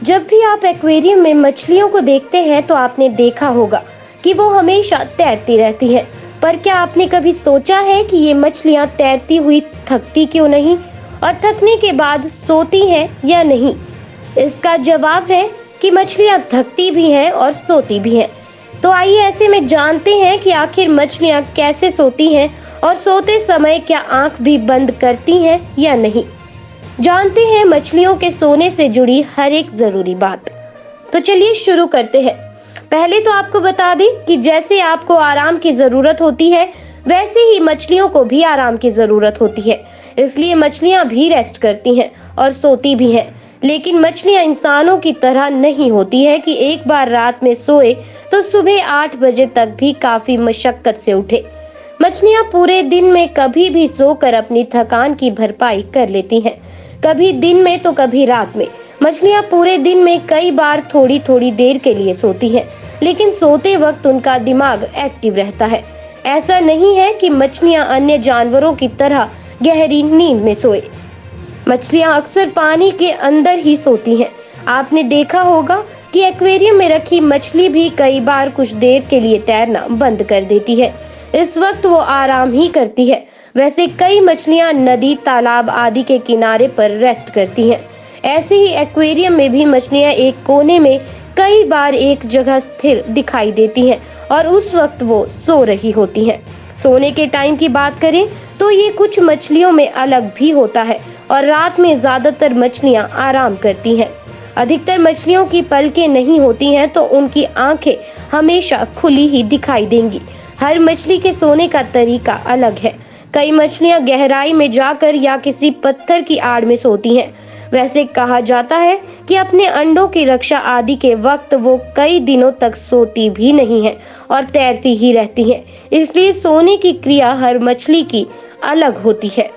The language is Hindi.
जब भी आप एक्वेरियम में मछलियों को देखते हैं तो आपने देखा होगा कि वो हमेशा तैरती रहती हैं। पर क्या आपने कभी सोचा है कि ये मछलियाँ तैरती हुई थकती क्यों नहीं और थकने के बाद सोती हैं या नहीं? इसका जवाब है कि मछलियाँ थकती भी हैं और सोती भी हैं। तो आइए ऐसे में जानते हैं कि आखिर मछलियाँ कैसे सोती हैं और सोते समय क्या आंख भी बंद करती हैं या नहीं। जानते हैं मछलियों के सोने से जुड़ी हर एक जरूरी बात। तो चलिए शुरू करते हैं। पहले तो आपको बता दें कि जैसे आपको आराम की जरूरत होती है वैसे ही मछलियों को भी आराम की जरूरत होती है। इसलिए मछलियां भी रेस्ट करती हैं और सोती भी हैं। लेकिन मछलियां इंसानों की तरह नहीं होती है कि एक बार रात में सोए तो सुबह 8 बजे तक भी काफी मशक्कत से उठे। मछलियां पूरे दिन में कभी भी सोकर अपनी थकान की भरपाई कर लेती हैं, कभी दिन में तो कभी रात में। मछलियां पूरे दिन में कई बार थोड़ी थोड़ी देर के लिए सोती हैं, लेकिन सोते वक्त उनका दिमाग एक्टिव रहता है। ऐसा नहीं है कि मछलियां अन्य जानवरों की तरह गहरी नींद में सोए। मछलियां अक्सर पानी के अंदर ही सोती हैं। आपने देखा होगा कि एक्वेरियम में रखी मछली भी कई बार कुछ देर के लिए तैरना बंद कर देती है। इस वक्त वो आराम ही करती है। वैसे कई मछलियां नदी, तालाब आदि के किनारे पर रेस्ट करती हैं। ऐसे ही एक्वेरियम में भी मछलियां एक कोने में कई बार एक जगह स्थिर दिखाई देती हैं और उस वक्त वो सो रही होती हैं। सोने के टाइम की बात करें तो ये कुछ मछलियों में अलग भी होता है और रात में ज्यादातर मछलियां आराम करती हैं। अधिकतर मछलियों की पलकें नहीं होती हैं तो उनकी आंखें हमेशा खुली ही दिखाई देंगी। हर मछली के सोने का तरीका अलग है। कई मछलियां गहराई में जाकर या किसी पत्थर की आड़ में सोती हैं। वैसे कहा जाता है कि अपने अंडों की रक्षा आदि के वक्त वो कई दिनों तक सोती भी नहीं है और तैरती ही रहती हैं। इसलिए सोने की क्रिया हर मछली की अलग होती है।